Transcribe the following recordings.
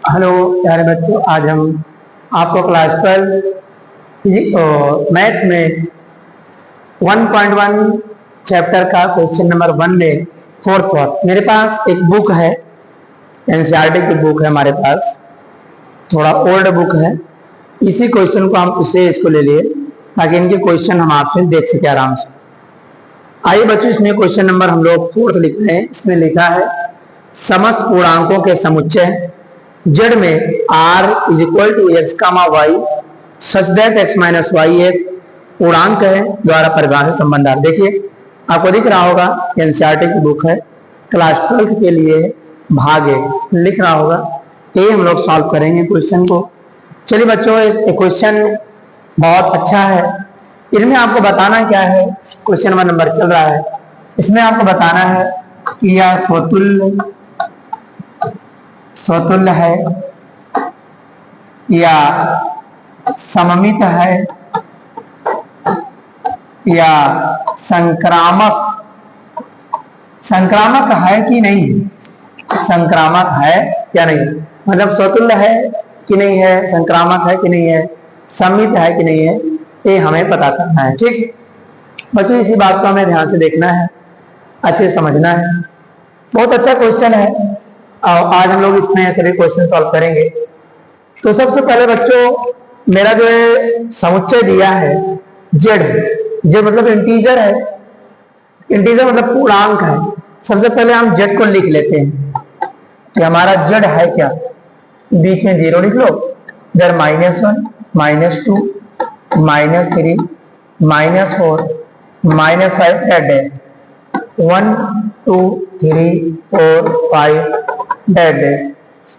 Hello प्यारे बच्चों, आज हम आपको क्लास 12 मैथ में 1.1 चैप्टर का क्वेश्चन नंबर 1 में फोर्थ पार्ट। मेरे पास एक बुक है, एनसीईआरटी की बुक है हमारे पास, थोड़ा ओल्ड बुक है। इसी क्वेश्चन को हम इसको ले लिए ताकि इनके क्वेश्चन हम आपसे देख सके आराम से। आइए बच्चों, इसमें क्वेश्चन नंबर हम लोग 4 लिख रहे हैं। इसमें लिखा है समस्त पूर्णांकों के समुच्चय z में r is equal to x comma y such that x minus y एक पूर्णांक है द्वारा परिभाषित संबंध। देखिए आपको दिख रहा होगा, एनसीईआरटी की बुक है, क्लास 12 के लिए भाग ए लिख रहा होगा। ये हम लोग सॉल्व करेंगे क्वेश्चन को। चलिए बच्चों, ये क्वेश्चन बहुत अच्छा है। इनमें आपको बताना क्या है, क्वेश्चन नंबर चल रहा है, इसमें आपको बताना है कि यह स्वतुल्य है या सममित है या संक्रामक है कि नहीं, संक्रामक है या नहीं, मतलब स्वतुल्य है कि नहीं है, संक्रामक है कि नहीं है, सममित है कि नहीं है, ये हमें पता करना है। ठीक बच्चों, इसी बात को हमें ध्यान से देखना है, अच्छे से समझना है। बहुत अच्छा क्वेश्चन है और आज हम लोग इसमें सभी क्वेश्चन सॉल्व करेंगे। तो सबसे पहले बच्चों, मेरा जो है समुच्चय दिया है z मतलब इंटीजर है, इंटीजर मतलब पूर्णांक है। सबसे पहले हम z को लिख लेते हैं कि हमारा z है क्या, बीच में 0 लिख लो, इधर -1 -2 -3 -4 -5 डैश 1 2 3 4 5 डैश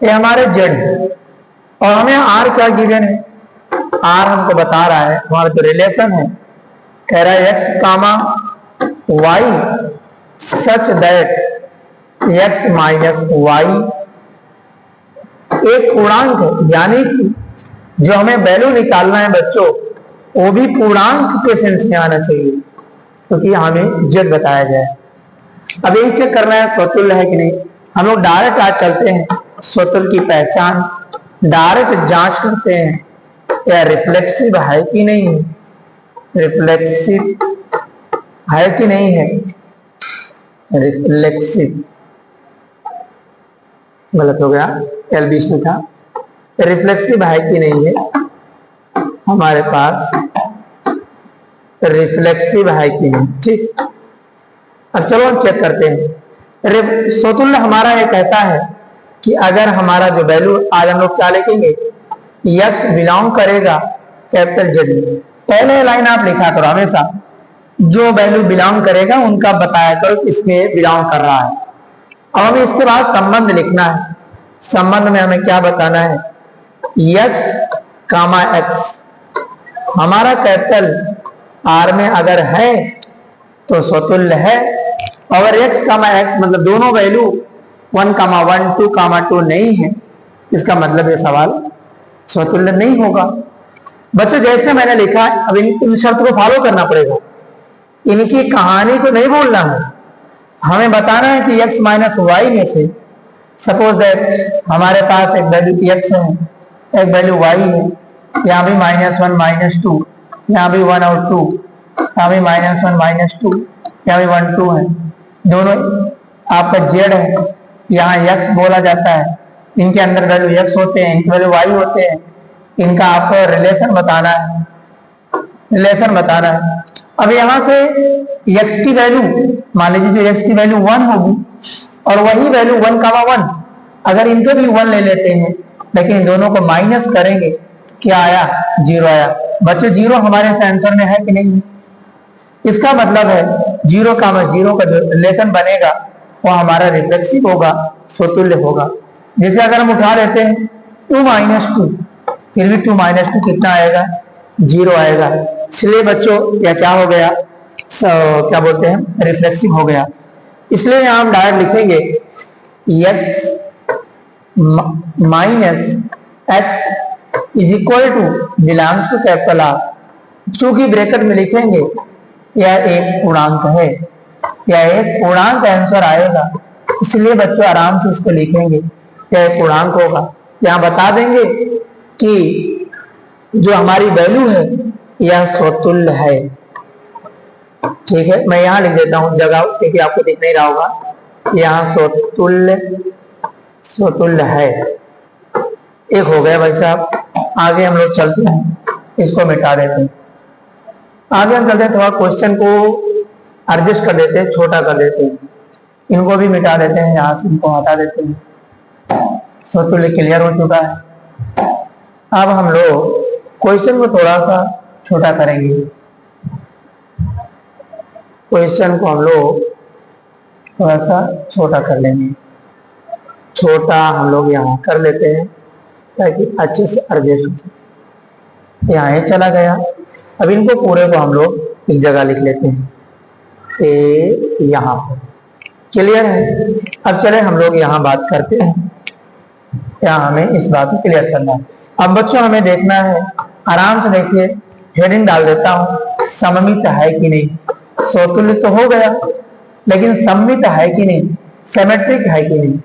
ये हमारे z है। और हमें r क्या गिवन है, r हमको बता रहा है, हमारा जो रिलेशन है, कह रहा है x comma y such that x minus y एक पूर्णांक है। यानी कि जो हमें वैल्यू निकालना है बच्चों, वो भी पूर्णांक के सेंस में आना चाहिए, क्योंकि तो हमें z बताया गया है। अब ये चेक करना है स्वतुल्य है कि नहीं। हम लोग डायरेक्ट आज चलते हैं स्वतुल्य की पहचान, डायरेक्ट जांच करते हैं या रिफ्लेक्सिव है कि नहीं है, रिफ्लेक्सिव है कि नहीं है, रिफ्लेक्सिव गलत हो गया, एल बीच में था, रिफ्लेक्सिव है कि नहीं है, हमारे पास रिफ्लेक्सिव है कि नहीं। ठीक, अब चलो हम चेक करते हैं। स्वतुल्य हमारा ये कहता है कि अगर हमारा जो वैल्यू, आज हम लोग क्या लिखेंगे, x बिलोंग करेगा कैपिटल Z में। पहले लाइन आप लिखा करो हमेशा, जो वैल्यू बिलोंग करेगा उनका बताया करो किसमें बिलोंग कर रहा है। अब हमें इसके बाद संबंध लिखना है। संबंध में हमें क्या बताना है, x कामा x हमारा कैपिटल R में अगर है तो स्वतुल्य है, अगर x कामा x मतलब दोनों वैल्यू 1 कामा 1 2 कामा 2 नहीं है, इसका मतलब ये सवाल स्वतुल्य नहीं होगा। बच्चों जैसे मैंने लिखा, अब इन शर्त को फॉलो करना पड़ेगा, इनकी कहानी को नहीं भूलना है। हमें बताना है कि x माइनस वाई में से सपोज दैट हमारे पास एक वैल्यू x है, एक वैल्यू y है, यहाँ भी -1 -2, यहाँ भी 1 और 2, यहाँ भी -1 -2, यहाँ भी 1 2 है, दोनों आपका z है, यहाँ x बोला जाता है, इनके अंदर वैल्यू x होते हैं, इनके वैल्यू y होते हैं, इनका आपको रिलेशन बताना है, रिलेशन बताना है। अब यहाँ से x की वैल्यू मान लीजिए, जो x की वैल्यू 1 होगी और वही वैल्यू 1 कामा 1, अगर इनके भी 1 ले लेते हैं लेकिन इन दोनों को माइनस करेंगे, क्या आया, 0 आया। बच्चों 0 हमारे आंसर में है कि नहीं, इसका मतलब है 0 कामा 0 का जो रिलेशन बनेगा वो हमारा रिफ्लेक्सिव होगा, स्वतुल्य होगा। जैसे अगर हम उठा लेते हैं 2 -2, फिर भी 2 -2 कितना आएगा, 0 आएगा। इसलिए बच्चों यह क्या हो गया, क्या बोलते हैं, रिफ्लेक्सिव हो गया। इसलिए यहाँ हम डायरेक्ट लिखेंगे x minus x is equal to belongs to capital R। चूंकि ब्रैकेट में लिखेंगे यह एक पूर्णांक है, यह एक पूर्णांक आंसर आएगा, इसलिए बच्चों आराम से इसको लिखेंगे, क्या पूर्णांक होगा। यहाँ बता देंगे कि जो हमारी वैल्यू है यह स्वतुल्य है। ठीक है, मैं यहाँ लिख देता हूँ जगह, क्योंकि आपको दिख नहीं रहा होगा। यहाँ स्वतुल्य है। एक हो गया भाई साहब। आगे हम लोग चलते हैं, इसको मिटा देते हैं। आगे हम चलते हैं, थोड़ा क्वेश्चन को एडजस्ट कर देते हैं, छोटा कर देते हैं, इनको भी मिटा देते हैं, यहाँ से इनको हटा देते हैं। स्वतुल्य क्लियर हो चुका है। अब हम लोग क्वेश्चन को थोड़ा सा छोटा करेंगे। क्वेश्चन को हम लोग थोड़ा सा छोटा कर लेंगे। छोटा हम लोग यहाँ कर लेते हैं ताकि अच्छे से एडजस्ट हो सके। यहाँ चला गया। अब इनको पूरे को हम लोग एक जगह लिख लेते हैं, ए यहाँ पर। क्लियर है। अब चले हम लोग यहाँ बात करते हैं, यहाँ हमें इस बात को क्लियर करना है। अब बच्चों हमें देखना है, आराम से देखिए, हेडिंग डाल देता हूँ, सममित है कि नहीं। स्वतुल्य तो हो गया, लेकिन सममित है कि नहीं, सिमेट्रिक है कि नहीं।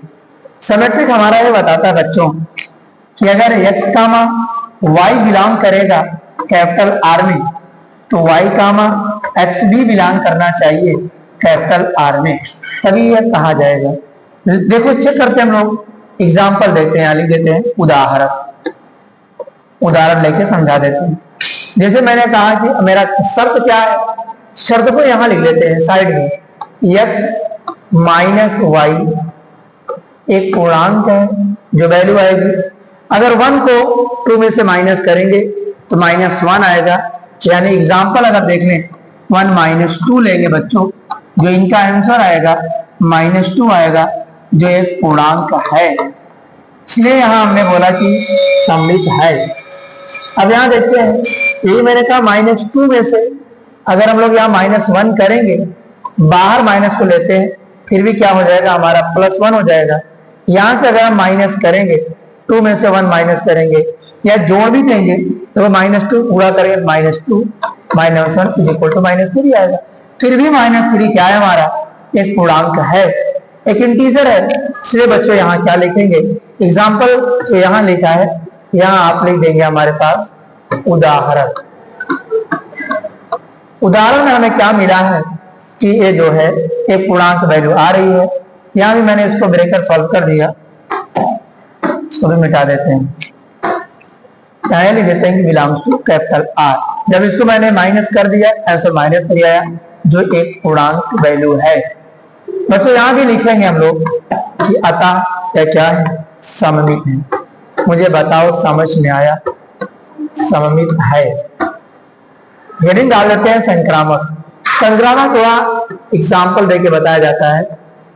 सिमेट्रिक हमारा ये बताता है बच्चों कि अगर x कामा y बिलोंग करेगा कैपिटल R में, तो y कामा x भी बिलोंग करना चाहिए कैपिटल R में, तभी यह कहा जाएगा। देखो चेक करते हैं हम लोग, एग्जाम्पल देते हैं, लिख देते हैं उदाहरण लेके समझा देते हैं। जैसे मैंने कहा कि मेरा शर्त क्या है, शर्त को यहां लिख लेते हैं साइड में, x माइनस वाई एक पूर्णांक है, जो वैल्यू आएगी, अगर 1 को 2 में से माइनस करेंगे तो -1 आएगा। यानी एग्जाम्पल अगर देख लें, 1 - 2 लेंगे बच्चों, जो इनका आंसर आएगा -2 आएगा, जो एक पूर्णांक है। इसलिए यहां हमने बोला कि सममित है। अब यहां देखते हैं, ये मैंने कहा -2 में से अगर हम लोग यहाँ -1 करेंगे, बाहर माइनस को लेते हैं, फिर भी क्या हो जाएगा हमारा +1 हो जाएगा। यहां से अगर हम माइनस करेंगे, 2 में से 1 माइनस करेंगे या जोड़ भी देंगे तो -2 पूरा करेंगे, -2 - 1 -3 आएगा। फिर भी -3 क्या है हमारा, एक पूर्णांक है, एक इंटीजर है। इसलिए बच्चों यहाँ क्या लिखेंगे, एग्जाम्पल तो यहाँ लिखा है, यहाँ आप लिख देंगे हमारे पास उदाहरण। उदाहरण में हमें क्या मिला है कि ये जो है एक पूर्णांक वैल्यू आ रही है। यहाँ भी मैंने इसको ब्रेकर सॉल्व कर दिया, इसको भी मिटा देते हैं, यहाँ लिख देते हैं कि बिलोंग्स टू कैपिटल R। जब इसको मैंने माइनस कर दिया, आंसर -3 आया, जो एक पूर्णांक वैल्यू है। बच्चों यहाँ भी लिखेंगे हम लोग कि अतः क्या है, सममित है। मुझे बताओ समझ में आया, सममित है। हेडिंग डाल देते हैं संक्रामक। संक्रामक थोड़ा एग्जाम्पल देके बताया जाता है,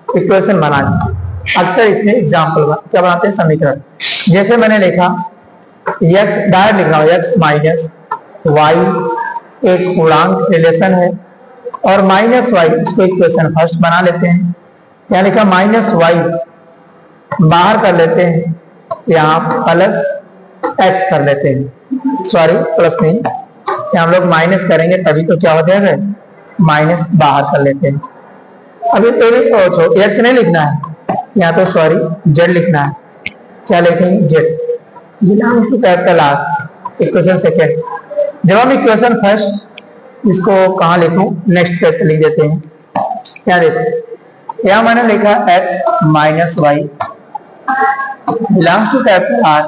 इक्वेशन बनाने। अक्सर इसमें एग्जाम्पल क्या बनाते हैं, समीकरण। जैसे मैंने लिखा x, डायरेक्ट लिख रहा हूं, x माइनस वाई एक पूर्णांक रिलेशन है, और -y, इसको इक्वेशन फर्स्ट बना लेते हैं। यहाँ लिखा -y बाहर कर लेते हैं, यहाँ +x कर लेते हैं, सॉरी प्लस नहीं, यहाँ हम लोग माइनस करेंगे तभी तो क्या हो जाएगा, माइनस बाहर कर लेते हैं। अभी तो x नहीं लिखना है, यहाँ तो सॉरी z लिखना है। क्या लिखेंगे, z belongs to capital R, equation second. जब हम इक्वेशन फर्स्ट इसको कहाँ लिखूं, नेक्स्ट पे लिख देते हैं। क्या देते, यहाँ मैंने लिखा x minus y belongs to capital R,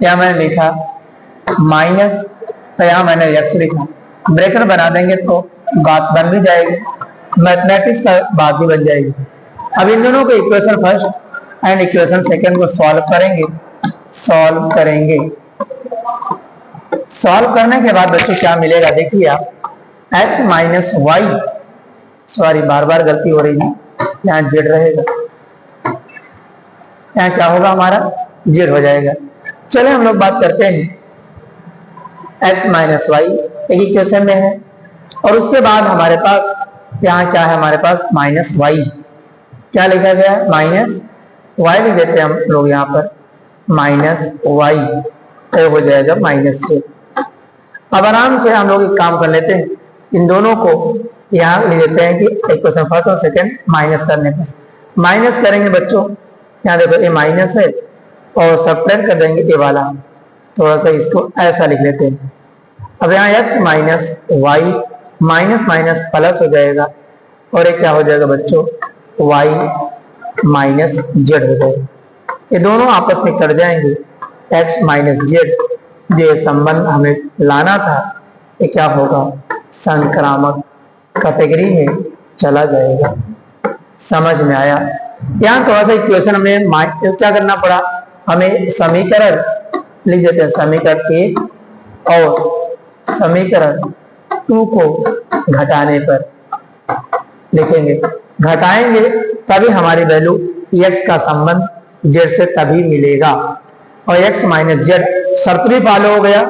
यहाँ मैंने लिखा माइनस, तो यहाँ मैंने x लिखा, ब्रैकेट बना देंगे तो बात बन भी जाएगी, मैथमेटिक्स का बात भी बन जाएगी। अब इन दोनों को equation first and equation second को सॉल्व करेंगे। सॉल्व करने के बाद बच्चों क्या मिलेगा, देखिए आप, x माइनस वाई, सॉरी बार बार गलती हो रही है, यहाँ z रहेगा, यहाँ क्या होगा हमारा, z हो जाएगा। चले हम लोग बात करते हैं, x माइनस वाई एक इक्वेशन में है, और उसके बाद हमारे पास यहाँ क्या है, हमारे पास -y, क्या लिखा गया है, -y लिख देते हैं हम लोग यहाँ पर, -y तो हो जाएगा -6। अब आराम से हम लोग एक काम कर लेते हैं, इन दोनों को यहाँ लिख देते हैं कि इक्वेशन फर्स्ट और सेकंड माइनस करने पर माइनस करेंगे बच्चों, यहाँ देखो ए माइनस है और सब्ट्रैक्ट कर देंगे ए वाला, थोड़ा सा इसको ऐसा लिख लेते हैं। अब यहाँ x minus y minus minus plus हो जाएगा और ये क्या हो जाएगा बच्चों, y माइनस जेड हो जाएगा। ये दोनों आपस में कट जाएंगे, x माइनस जेड, जो संबंध हमें लाना था ये क्या होगा, संक्रामक कैटेगरी में चला जाएगा। समझ में आया? यहाँ थोड़ा सा इक्वेशन हमें क्या करना पड़ा, हमें समीकरण लिख देते हैं, समीकरण 1 और समीकरण 2 को घटाने पर लिखेंगे, घटाएंगे तभी हमारी वैल्यू x का संबंध z से तभी मिलेगा। और x माइनस जेड शर्त भी फॉलो हो गया,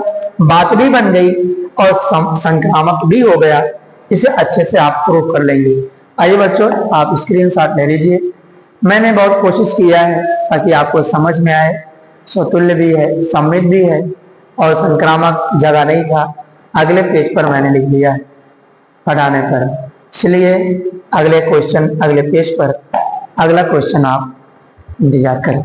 बात भी बन गई और संक्रामक भी हो गया। इसे अच्छे से आप प्रूव कर लेंगे। आइए बच्चों, आप स्क्रीनशॉट ले लीजिए। मैंने बहुत कोशिश किया है ताकि आपको समझ में आए, स्वतुल्य भी है, सममित भी है और संक्रामक जगह नहीं था, अगले पेज पर मैंने लिख दिया है पढ़ाने पर। इसलिए अगले क्वेश्चन, अगले पेज पर अगला क्वेश्चन आप इंतजार करें।